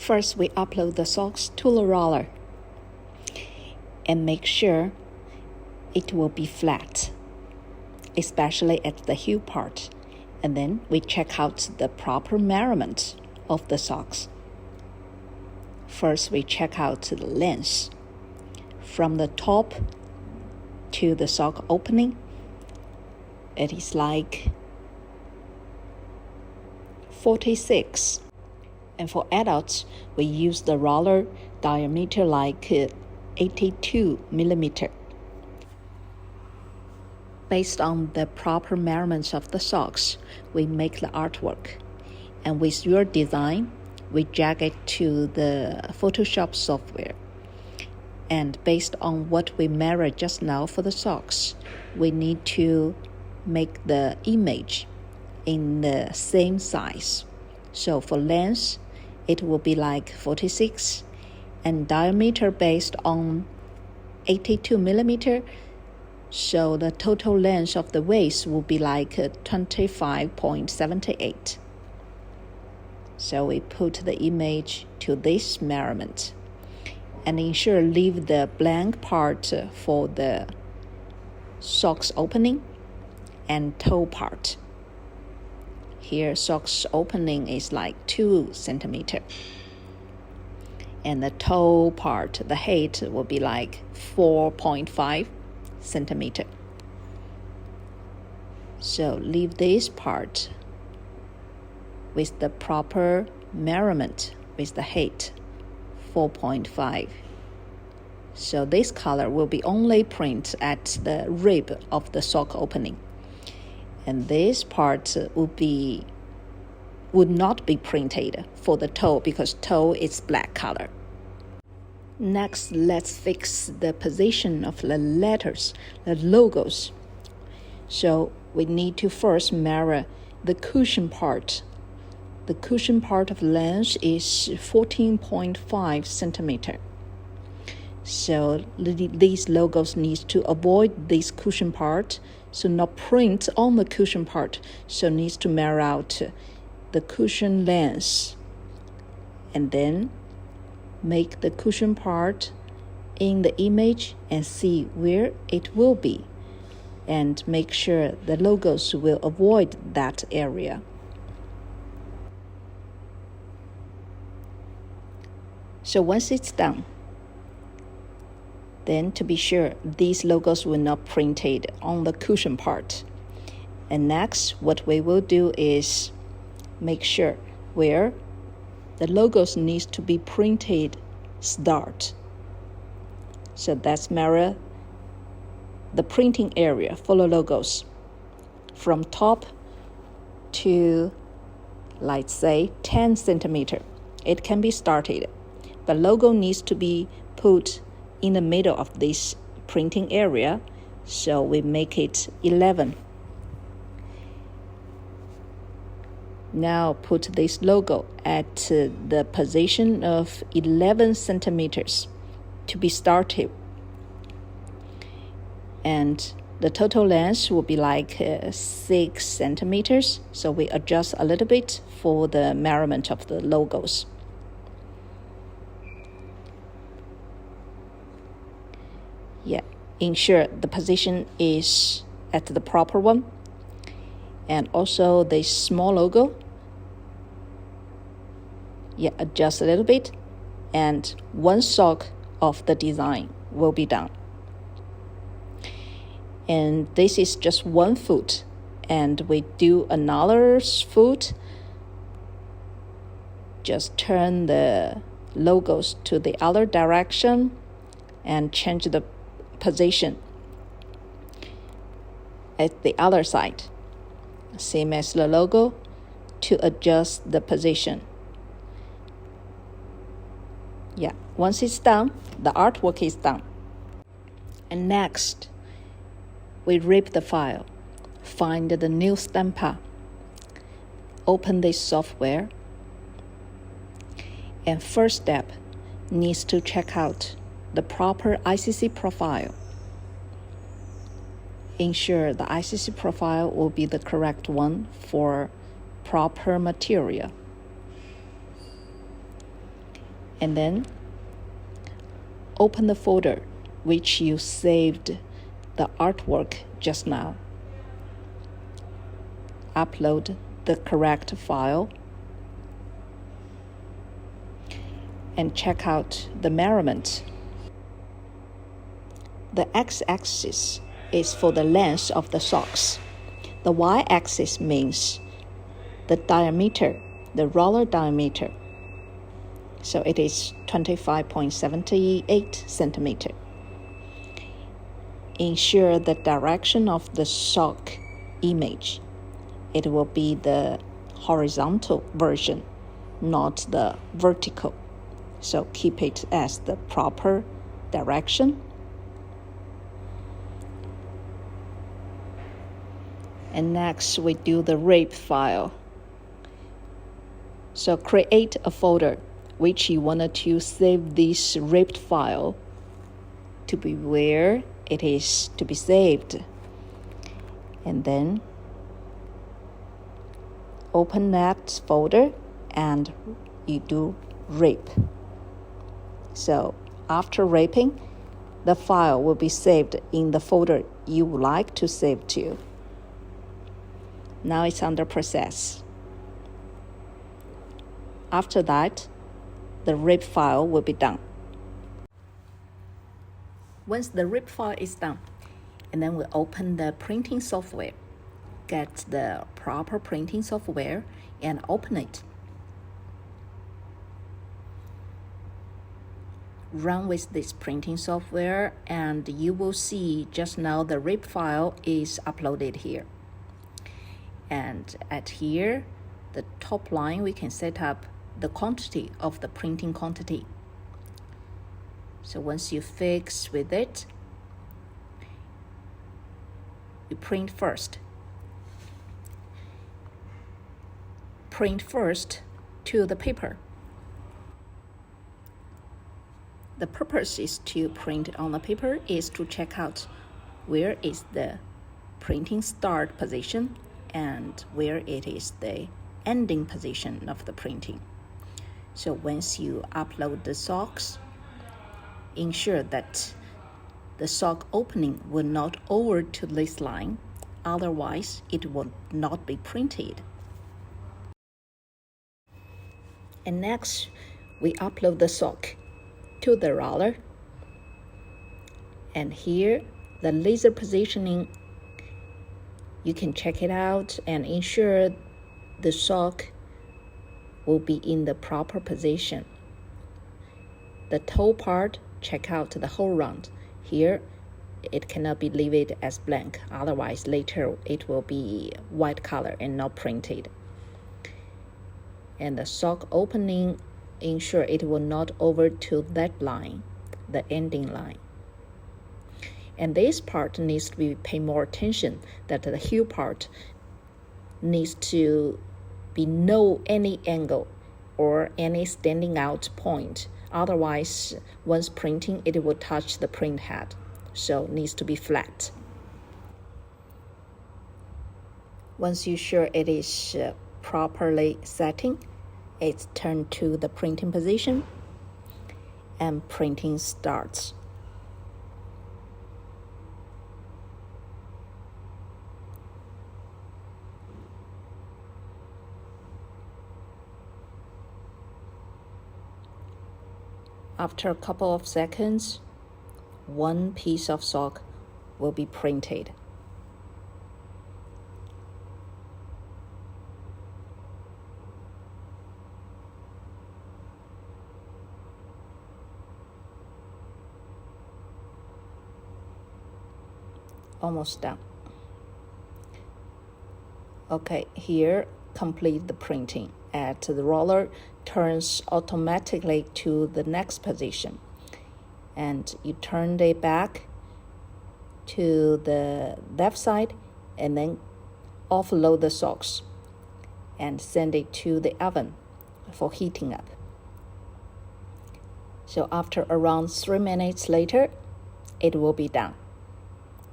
First, we upload the socks to the roller and make sure it will be flat, especially at the heel part. And then we check out the proper measurement of the socks. First, we check out the length from the top to the sock opening. It is like 46. And for adults, we use the roller diameter like 82 millimeter. Based on the proper measurements of the socks, we make the artwork. And with your design, we drag it to the Photoshop software. And based on what we measured just now for the socks, we need to make the image in the same size. So for length, it will be like 46, and diameter based on 82 millimeter. So the total length of the waist will be like 25.78. So we put the image to this measurement and ensure leave the blank part for the socks opening and toe part. Here socks opening is like 2 centimeter. And the toe part, the height will be like 4.5 centimeter. So leave this part with the proper measurement with the height 4.5. So this color will be only print at the rib of the sock opening. And this part would not be printed for the toe because toe is black color. Next, let's fix the position of the letters, the logos. So we need to first measure the cushion part. The cushion part of length is 14.5 centimeter. So these logos need to avoid this cushion part, so not print on the cushion part. So needs to measure out the cushion length, and then make the cushion part in the image and see where it will be, and make sure the logos will avoid that area. So once it's done, then to be sure these logos will not printed on the cushion part. And next, what we will do is make sure where the logos needs to be printed start. So that's measure the printing area for the logos from top to, let's say, 10 centimeter. It can be started, but logo needs to be put in the middle of this printing area, so we make it 11. Now put this logo at the position of 11 centimeters to be started. And the total length will be like 6 centimeters, so we adjust a little bit for the measurement of the logos. Yeah, ensure the position is at the proper one. And also this small logo, adjust a little bit, and one sock of the design will be done. And this is just one foot, and we do another foot. Just turn the logos to the other direction and change the position at the other side, same as the logo, to adjust the position. Once it's done, the artwork is done. And next, we rip the file, find the Neostampa, open this software, and first step needs to check out the proper ICC profile. Ensure the ICC profile will be the correct one for proper material. And then open the folder which you saved the artwork just now. Upload the correct file and check out the measurement. The x-axis is for the length of the socks. The y-axis means the diameter, the roller diameter. So it is 25.78 centimeter. Ensure the direction of the sock image. It will be the horizontal version, not the vertical. So keep it as the proper direction. And next we do the RlP file. So create a folder which you wanted to save this RlP file to be where it is to be saved. And then open that folder and you do RlP. So after RlPing, the file will be saved in the folder you would like to save to. Now it's under process. After that, the RlP file will be done. Once the RlP file is done, and then we open the printing software, get the proper printing software and open it. Run with this printing software and you will see just now the RlP file is uploaded here. And at here, the top line, we can set up the quantity of the printing quantity. So once you fix with it, you print first. Print first to the paper. The purpose is to print on the paper is to check out where is the printing start position and where it is the ending position of the printing. So once you upload the socks, ensure that the sock opening will not over to this line, otherwise it will not be printed. And next, we upload the sock to the roller. And here, the laser positioning, you can check it out and ensure the sock will be in the proper position. The toe part, check out the whole round. Here, it cannot be leave it as blank, otherwise later it will be white color and not printed. And the sock opening, ensure it will not over to that line, the ending line. And this part needs to be pay more attention, that the heel part needs to be no any angle or any standing out point. Otherwise, once printing, it will touch the print head. So it needs to be flat. Once you're sure it is properly setting, it's turned to the printing position and printing starts. After a couple of seconds, one piece of sock will be printed. Almost done. Okay, here complete the printing. At the roller turns automatically to the next position, and you turn it back to the left side and then offload the socks and send it to the oven for heating up. So after around 3 minutes later, it will be done.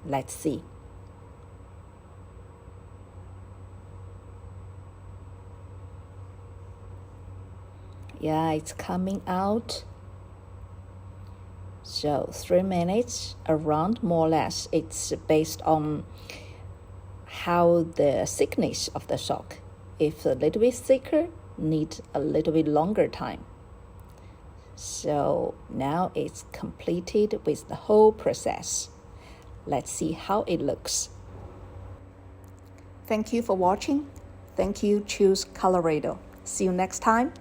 Let's see. Yeah, it's coming out. So 3 minutes around, more or less. It's based on how the thickness of the sock. If a little bit thicker, need a little bit longer time. So now it's completed with the whole process. Let's see how it looks. Thank you for watching. Thank you, Choose Colorado. See you next time.